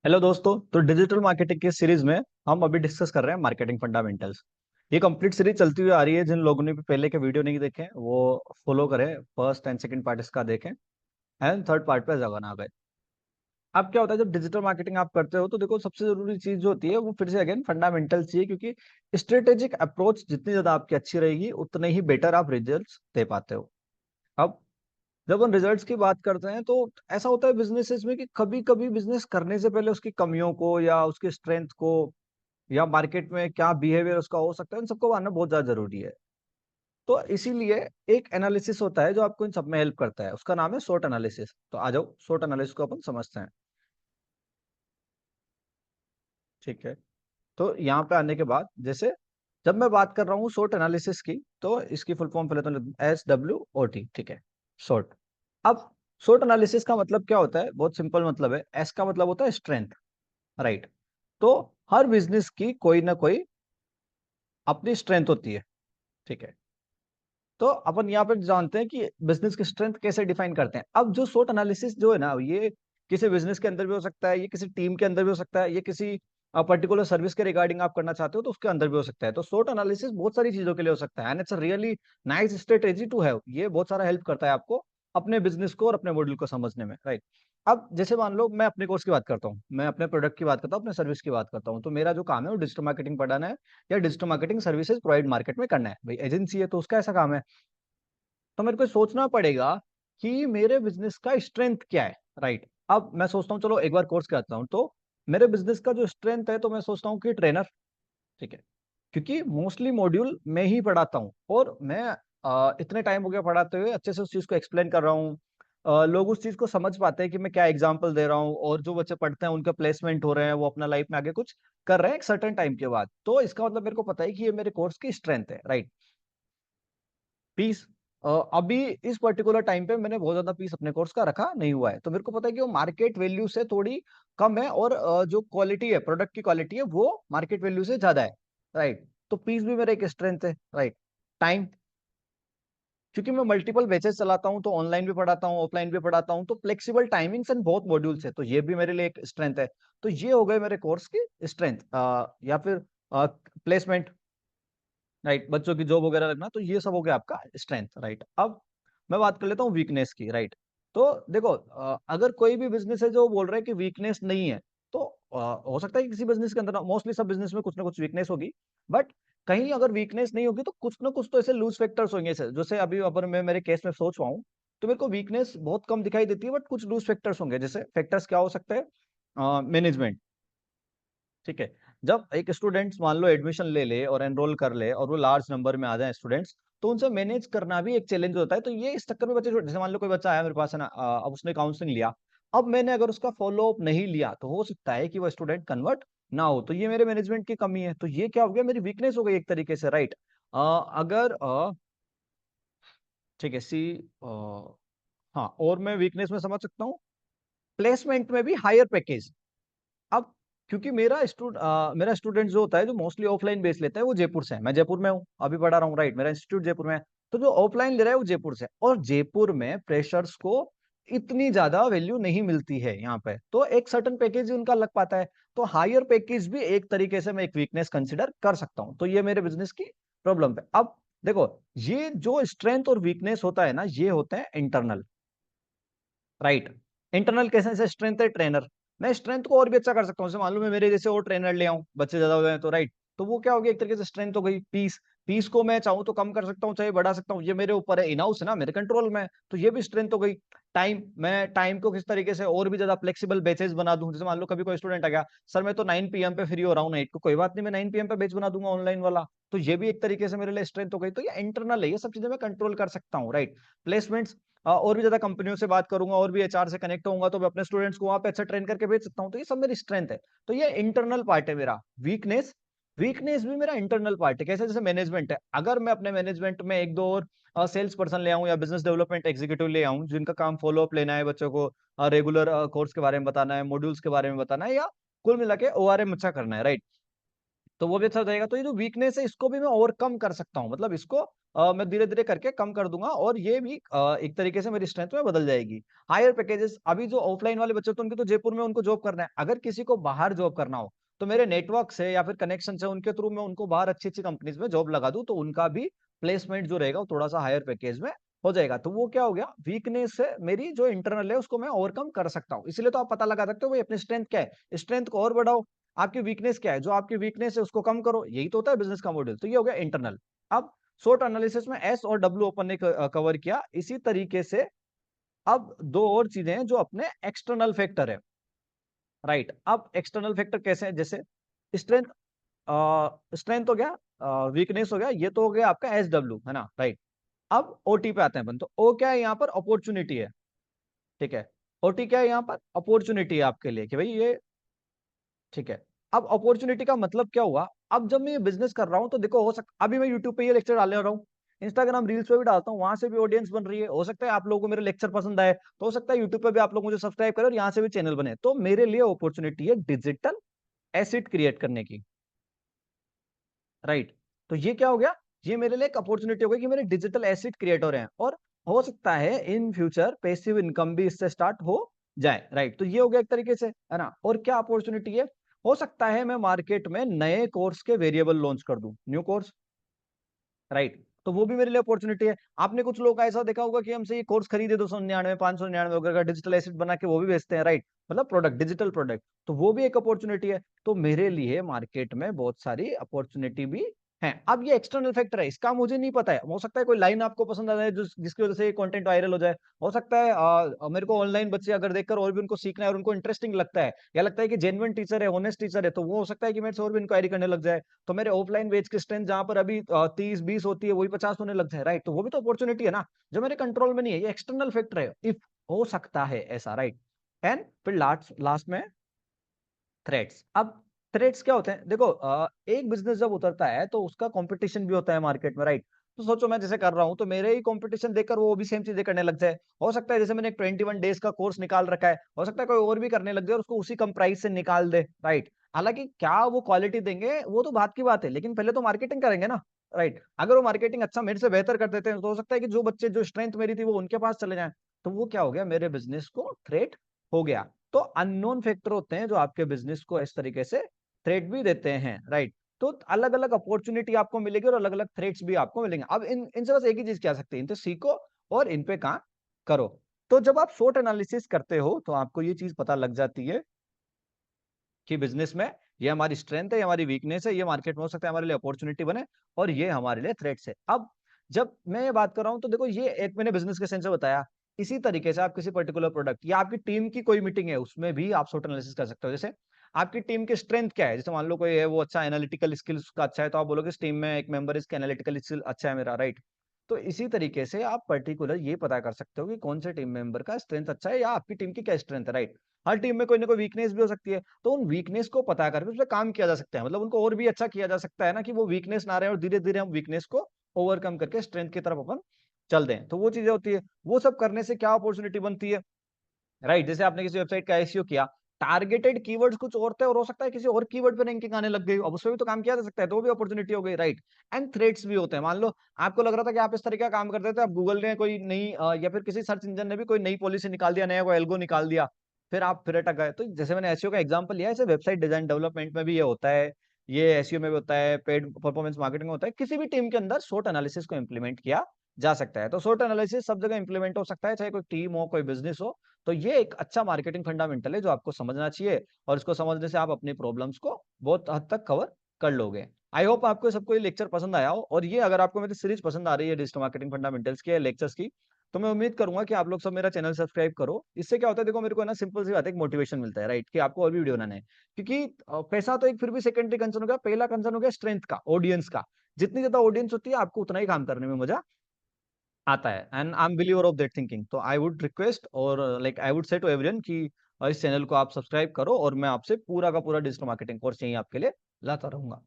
Hello दोस्तों। तो digital marketing की सीरीज में हम अभी डिस्कस कर रहे हैं मार्केटिंग फंडामेंटल्स। ये कंप्लीट सीरीज चलती हुई आ रही है। जिन लोगों ने भी पहले के वीडियो नहीं देखे वो फॉलो करें, फर्स्ट एंड सेकंड पार्ट इसका देखें एंड थर्ड पार्ट पे जगह ना गए। अब क्या होता है जब डिजिटल मार्केटिंग आप करते हो तो देखो सबसे जरूरी चीज जो होती है वो फिर से अगेन फंडामेंटल चाहिए, क्योंकि स्ट्रेटेजिक अप्रोच जितनी ज्यादा आपकी अच्छी रहेगी उतने ही बेटर आप रिजल्ट्स दे पाते हो। अब जब हम रिजल्ट्स की बात करते हैं तो ऐसा होता है बिजनेसेस में कि कभी कभी बिजनेस करने से पहले उसकी कमियों को या उसकी स्ट्रेंथ को या मार्केट में क्या बिहेवियर उसका हो सकता है इन सबको जानना बहुत ज्यादा जरूरी है। तो इसीलिए एक एनालिसिस होता है जो आपको इन सब में हेल्प करता है, उसका नाम है शॉर्ट एनालिसिस। तो आ जाओ शॉर्ट एनालिसिस को अपन समझते हैं। ठीक है। तो यहाँ पे आने के बाद जैसे जब मैं बात कर रहा हूँ शॉर्ट एनालिसिस की तो इसकी फुल फॉर्म पहले तो SWOT। ठीक है, शॉर्ट। अब शॉर्ट एनालिसिस का मतलब क्या होता है? बहुत सिंपल मतलब है। एस का मतलब होता है स्ट्रेंथ, राइट। तो हर बिजनेस की कोई ना कोई अपनी स्ट्रेंथ होती है। ठीक है। तो अपन यहाँ पे जानते हैं कि बिजनेस की स्ट्रेंथ कैसे डिफाइन करते हैं। अब जो शॉर्ट एनालिसिस जो है ना, ये किसी बिजनेस के अंदर भी हो सकता है, ये किसी टीम के अंदर भी हो सकता है, ये किसी पर्टिकुलर सर्विस के रिगार्डिंग आप करना चाहते हो तो उसके अंदर भी हो सकता है। तो शॉर्ट एनालिसिस बहुत सारी चीजों के लिए हो सकता है and it's really nice strategy to have. ये बहुत सारा हेल्प करता है आपको अपने बिजनेस को और अपने मॉडल को समझने में, राइट। अब जैसे मान लो मैं अपने कोर्स की बात करता हूँ, मैं अपने प्रोडक्ट की बात करता हूँ, अपने सर्विस की बात करता हूँ, तो मेरा जो काम है वो डिजिटल मार्केटिंग पढ़ाना है या digital marketing services provide market में करना है। भाई एजेंसी है तो उसका ऐसा काम है। तो मेरे को सोचना पड़ेगा कि मेरे बिजनेस का स्ट्रेंथ क्या है, राइट। अब मैं सोचता हूँ चलो एक बार कोर्स करता हूँ, तो मेरे बिजनेस का जो स्ट्रेंथ है तो मैं सोचता हूँ कि ट्रेनर। ठीक है। क्योंकि मोस्टली मॉड्यूल मैं ही पढ़ाता हूँ और मैं इतने टाइम हो गया पढ़ाते हुए अच्छे से उस चीज को एक्सप्लेन कर रहा हूँ। लोग उस चीज को समझ पाते हैं कि मैं क्या एग्जाम्पल दे रहा हूँ, और जो बच्चे पढ़ते हैं उनका प्लेसमेंट हो रहे हैं, वो अपना लाइफ में आगे कुछ कर रहे हैं एक सर्टेन टाइम के बाद। तो इसका मतलब मेरे को पता है कि ये मेरे कोर्स की स्ट्रेंथ है, राइट। पीस अभी इस पर्टिकुलर टाइम पे मैंने बहुत ज्यादा पीस अपने कोर्स का रखा नहीं हुआ है, तो मेरे को पता है कि वो मार्केट वैल्यू से थोड़ी कम है, और जो क्वालिटी है, प्रोडक्ट की क्वालिटी है वो मार्केट वैल्यू से ज्यादा है, राइट। तो पीस भी मेरा एक स्ट्रेंथ है, राइट। टाइम, क्योंकि मैं मल्टीपल बैचेस चलाता हूँ, तो ऑनलाइन भी पढ़ाता हूँ, ऑफलाइन भी पढ़ाता हूँ, तो फ्लेक्सिबल टाइमिंग्स एंड बहुत मॉड्यूल्स है, तो ये भी मेरे लिए एक स्ट्रेंथ है। तो ये हो गए मेरे कोर्स की स्ट्रेंथ। या फिर प्लेसमेंट, राइट, बच्चों की जॉब वगैरह लगना, तो ये सब हो गया आपका स्ट्रेंथ, राइट। अब मैं बात कर लेता हूँ वीकनेस की, राइट। तो देखो अगर कोई भी बिजनेस है जो बोल रहा है कि वीकनेस नहीं है, तो हो सकता है कि किसी बिजनेस के अंदर, मोस्टली सब बिजनेस में कुछ ना कुछ वीकनेस होगी, बट कहीं अगर वीकनेस नहीं होगी तो कुछ ना कुछ तो ऐसे लूज फैक्टर्स होंगे। जैसे अभी अगर मैं मेरे केस में सोच पाऊँ तो मेरे को वीकनेस बहुत कम दिखाई देती है, बट कुछ लूज फैक्टर्स होंगे। जैसे फैक्टर्स क्या हो सकते हैं? मैनेजमेंट। ठीक है। जब एक स्टूडेंट्स मान लो एडमिशन ले ले और एनरोल कर ले और वो लार्ज नंबर में आ जाए स्टूडेंट्स, तो उनसे मैनेज करना भी एक चैलेंज होता है। तो ये इस चक्कर में बच्चे जैसे मान लो कोई बच्चा आया मेरे पास है ना, अब उसने काउंसलिंग लिया, अब मैंने अगर उसका फॉलो अप नहीं लिया तो हो सकता है कि वो स्टूडेंट कन्वर्ट ना हो। तो ये मेरे मैनेजमेंट की कमी है, तो ये क्या हो गया, मेरी वीकनेस हो गई एक तरीके से, राइट। अगर ठीक है सी हाँ, और मैं वीकनेस में समझ सकता हूँ प्लेसमेंट में भी हायर पैकेज। अब क्योंकि मेरा स्टूडेंट जो होता है जो मोस्टली ऑफलाइन बेस लेता है वो जयपुर से है, मैं जयपुर में हूँ अभी पढ़ा रहा हूँ, राइट, मेरा इंस्टीट्यूट जयपुर में है। तो जो ऑफलाइन ले रहा है वो जयपुर से है, और जयपुर में फ्रेशर्स को इतनी ज्यादा वैल्यू नहीं मिलती है यहाँ पे, तो एक सर्टन पैकेज ही उनका लग पाता है। तो हायर पैकेज भी एक तरीके से मैं एक वीकनेस कंसिडर कर सकता हूँ। तो ये मेरे बिजनेस की प्रॉब्लम है। अब देखो, ये जो स्ट्रेंथ और वीकनेस होता है ना, ये होते हैं इंटरनल, राइट। इंटरनल कैसे से स्ट्रेंथ है ट्रेनर, मैं स्ट्रेंथ को और भी अच्छा कर सकता हूँ। जैसे मान लो मैं मेरे जैसे और ट्रेनर ले आऊं, बच्चे ज्यादा हो जाए तो, राइट। तो वो क्या हो गया, एक तरीके से स्ट्रेंथ हो गई। पीस, पीस को मैं चाहूँ तो कम कर सकता हूँ, चाहे बढ़ा सकता हूँ, ये मेरे ऊपर है, इन हाउस है ना, मेरे कंट्रोल में है, तो ये भी स्ट्रेंथ हो गई। टाइम, मैं टाइम को किस तरीके से और भी ज्यादा फ्लेक्सिबल बेचेस बना दूं। जैसे मान लो कभी कोई स्टूडेंट आ गया, सर मैं तो 9 PM पे फ्री हो रहा हूँ नाइट को, कोई बात नहीं, मैं 9 PM पे बेच बना दूंगा ऑनलाइन वाला। तो ये भी एक तरीके से मेरे लिए स्ट्रेंथ हो गई। तो ये इंटरनल है, ये सब चीजें मैं कंट्रोल कर सकता हूँ, राइट। प्लेसमेंट्स, और भी ज्यादा कंपनियों से बात करूंगा और भी HR से कनेक्ट होऊंगा तो मैं अपने स्टूडेंट्स को वहां पे अच्छा ट्रेन करके भेज सकता हूँ। तो ये सब मेरी स्ट्रेंथ है। तो ये इंटरनल पार्ट है मेरा। वीकनेस, वीकनेस भी मेरा इंटरनल पार्ट है। कैसे? जैसे मैनेजमेंट है, अगर मैं अपने मैनेजमेंट में एक दो और सेल्स पर्सन ले आऊं या बिजनेस डेवलपमेंट एग्जीक्यूटिव ले आऊं जिनका काम फॉलो अप लेना है, बच्चों को रेगुलर कोर्स के बारे में बताना है, मॉड्यूल्स के बारे में बताना है, या कुल मिला के ORM अच्छा करना है, राइट। तो वो भी अच्छा हो जाएगा। तो ये जो वीकनेस है इसको भी मैं ओवरकम कर सकता हूँ, मतलब इसको मैं धीरे धीरे करके कम कर दूंगा और ये भी एक तरीके से मेरी स्ट्रेंथ में बदल जाएगी। हायर पैकेजेस, अभी जो ऑफलाइन वाले बच्चे होते हैं उनके तो जयपुर में उनको जॉब करना है, अगर किसी को बाहर जॉब करना हो तो मेरे नेटवर्क से या फिर कनेक्शन से उनके थ्रू मैं उनको बाहर अच्छी अच्छी कंपनीज में जॉब लगा दूं, तो उनका भी प्लेसमेंट जो रहेगा वो थोड़ा सा हायर पैकेज में हो जाएगा। तो वो क्या हो गया, वीकनेस है मेरी जो इंटरनल है उसको मैं ओवरकम कर सकता हूँ। इसलिए तो आप पता लगा सकते हो भाई अपनी स्ट्रेंथ क्या है, स्ट्रेंथ को और बढ़ाओ। आपकी वीकनेस क्या है, जो आपकी वीकनेस है उसको कम करो, यही तो होता है बिजनेस का मॉडल। तो ये हो गया इंटरनल। अब शॉर्ट एनालिसिस में एस और डब्ल्यू ओपन ने कवर किया, इसी तरीके से अब दो और चीजें हैं जो अपने एक्सटर्नल फैक्टर है, राइट। अब एक्सटर्नल फैक्टर कैसे हैं, जैसे स्ट्रेंथ, स्ट्रेंथ हो गया, वीकनेस हो गया, ये तो हो गया आपका एस डब्ल्यू, है ना, राइट। अब ओटी पे आते हैं अपन, तो ओ क्या है यहाँ पर, अपॉर्चुनिटी है, ठीक है। ओटी क्या है यहाँ पर, अपॉर्चुनिटी है आपके लिए कि भाई ये, ठीक है। अब अपॉर्चुनिटी का मतलब क्या हुआ, अब जब मैं ये बिजनेस कर रहा हूं तो देखो हो सकता, अभी मैं यूट्यूब पे ये लेक्चर डाल रहा हूँ, इंस्टाग्राम रील्स पे भी डालता हूँ, वहां से भी ऑडियंस बन रही है, हो सकता है आप लोगों को मेरे लेक्चर पसंद आए, तो हो सकता है यूट्यूब पे भी आप लोग मुझे सब्सक्राइब करें और यहाँ से भी चैनल बने। तो मेरे लिए अपॉर्चुनिटी है डिजिटल एसेट क्रिएट करने की, राइट। तो ये क्या हो गया, ये मेरे लिए एक अपॉर्चुनिटी हो गई कि मेरे डिजिटल एसेट क्रिएट हो रहे हैं, और हो सकता है इन फ्यूचर पैसिव इनकम भी इससे स्टार्ट हो जाए, राइट। तो ये हो गया एक तरीके से, है ना। और क्या अपॉर्चुनिटी है, हो सकता है मैं मार्केट में नए कोर्स के वेरिएबल लॉन्च कर दूं, न्यू कोर्स, राइट। तो वो भी मेरे लिए अपॉर्चुनिटी है। आपने कुछ लोग का ऐसा देखा होगा कि हमसे ये कोर्स खरीदे 299 599 वगैरह का, डिजिटल एसेट बना के वो भी बेचते हैं, राइट, मतलब प्रोडक्ट, डिजिटल प्रोडक्ट। तो वो भी एक अपॉर्चुनिटी है। तो मेरे लिए मार्केट में बहुत सारी अपॉर्चुनिटी भी है। अब ये एक्सटर्नल फैक्टर है, इसका मुझे नहीं पता है, हो सकता है कोई लाइन आपको पसंद आ जाए जिसकी वजह से कंटेंट वायरल हो जाए, हो सकता है मेरे को ऑनलाइन बच्चे अगर देखकर और भी उनको सीखना है और उनको इंटरेस्टिंग लगता है, या लगता है कि जेन्युइन टीचर है, ऑनेस्ट टीचर है, तो वो हो सकता है कि मेरे से और भी इंक्वायरी करने लग जाए। तो मेरे ऑफलाइन बेच की स्ट्रेंथ जहां पर अभी 30 20 होती है, वही 50 होने लग जाए, राइट। तो वो भी तो अपॉर्चुनिटी है ना, जो मेरे कंट्रोल में नहीं है, ये एक्सटर्नल फैक्टर है, इफ हो सकता है ऐसा, राइट। एंड फिर लास्ट लास्ट में थ्रेड्स। अब थ्रेड्स क्या होते हैं, देखो एक बिजनेस जब उतरता है तो उसका कंपटीशन भी होता है मार्केट में, राइट। तो सोचो मैं जैसे कर रहा हूं तो मेरे ही कंपटीशन देखकर वो भी सेम चीजें करने लग जाए। हो सकता है जैसे मैंने एक 21 डेज का कोर्स निकाल रखा है, हो सकता है कोई और भी करने लग जाए और उसको उसी कम प्राइस से निकाल दे, राइट। हालांकि क्या वो क्वालिटी देंगे वो तो बात की बात है, लेकिन पहले तो मार्केटिंग करेंगे ना, राइट। अगर वो मार्केटिंग अच्छा मेरे से बेहतर कर देते हैं तो हो सकता है कि जो बच्चे जो स्ट्रेंथ मेरी थी वो उनके पास चले जाएं। तो वो क्या हो गया, मेरे बिजनेस को थ्रेट हो गया। तो अननोन फैक्टर होते हैं जो आपके बिजनेस को इस तरीके से थ्रेट भी देते हैं, राइट। तो अलग अलग अपॉर्चुनिटी आपको मिलेगी और अलग अलग थ्रेट्स भी आपको मिलेंगे। अब इनसे बस एक ही चीज क्या सकते हैं, इनसे सीखो और इन पे काम करो। तो जब आप शॉर्ट एनालिसिस करते हो तो आपको ये चीज पता लग जाती है कि बिजनेस में ये हमारी स्ट्रेंथ है, ये हमारी वीकनेस है, ये मार्केट में हो सकता है हमारे लिए अपॉर्चुनिटी बने, और ये हमारे लिए थ्रेट्स है। अब जब मैं ये बात कर रहा हूं तो देखो ये एक मैंने बिजनेस के सेंस से बताया, इसी तरीके से आप किसी पर्टिकुलर प्रोडक्ट या आपकी टीम की कोई मीटिंग है उसमें भी आप शॉर्ट एनालिसिस कर सकते हो। जैसे आपकी टीम की स्ट्रेंथ क्या है, जैसे मान लो कोई है वो अच्छा एनालिटिकल स्किल्स का अच्छा है, तो आप बोलोगे इस टीम में एक मेंबर इसका एनालिटिकल स्किल अच्छा है मेरा, राइट। तो इसी तरीके से आप पर्टिकुलर ये पता कर सकते हो कि कौन से टीम मेंबर का स्ट्रेंथ अच्छा है या आपकी टीम की क्या स्ट्रेंथ है, राइट। हर टीम में कोई ना कोई वीकनेस भी हो सकती है, तो उन वीकनेस को पता करके उस पर काम किया जा सकता है, मतलब उनको और भी अच्छा किया जा सकता है ना, कि वो वीकनेस ना रहे और धीरे धीरे हम वीकनेस को ओवरकम करके स्ट्रेंथ की तरफ अपन चल दें। तो वो चीजें होती है, वो सब करने से क्या अपॉर्चुनिटी बनती है, राइट। जैसे आपने किसी वेबसाइट का एसईओ किया, टारगेटेड कीवर्ड्स कुछ और थे और हो सकता है किसी और कीवर्ड पे रैंकिंग आने लग गई, अब उसमें भी तो काम किया जा सकता है, तो वो भी अपॉर्चुनिटी हो गई, राइट। एंड थ्रेड्स भी होते हैं, मान लो आपको लग रहा था कि आप इस तरीके का काम करते थे, अब गूगल ने कोई नई या फिर किसी सर्च इंजन ने भी कोई नई पॉलिसी निकाल दिया, नया कोई एल्गो निकाल दिया, फिर आप फिर अटक गए। तो जैसे मैंने एसईओ का एग्जांपल लिया है, ऐसे वेबसाइट डिजाइन डेवलपमेंट में भी ये होता है, ये एसईओ में भी होता है, पेड परफॉर्मेंस मार्केटिंग में होता है, किसी भी टीम के अंदर शॉर्ट एनालिसिस को इंप्लीमेंट किया जा सकता है। तो शॉर्ट एनालिसिस सब जगह इंप्लीमेंट हो सकता है, चाहे कोई टीम हो कोई बिजनेस हो। तो ये एक अच्छा मार्केटिंग फंडामेंटल है जो आपको समझना चाहिए, और इसको समझने से आप अपनी प्रॉब्लम्स को बहुत हद तक कवर कर लोगे। आई होप आपको सबको ये लेक्चर पसंद आया हो, और ये अगर आपको मेरी सीरीज पसंद आ रही है डिजिटल मार्केटिंग फंडामेंटल्स की लेक्चर्स की, तो मैं उम्मीद करूंगा कि आप लोग सब मेरा चैनल सब्सक्राइब करो। इससे क्या होता है, देखो मेरे को ना सिंपल सी बात है, एक मोटिवेशन मिलता है, राइट, कि आपको और भी वीडियो बनाने हैं। क्योंकि पैसा तो एक फिर भी सेकेंडरी कंसर्न हो गया, पहला कंसर्न हो गया स्ट्रेंथ का, ऑडियंस का। जितनी ज्यादा ऑडियंस होती है आपको उतना ही काम करने में मजा आता है, and I am believer of that thinking. तो आई वुड रिक्वेस्ट और like I would say to everyone कि इस चैनल को आप सब्सक्राइब करो, और मैं आपसे पूरा का पूरा डिजिटल मार्केटिंग कोर्स यहीं आपके लिए लाता रहूंगा।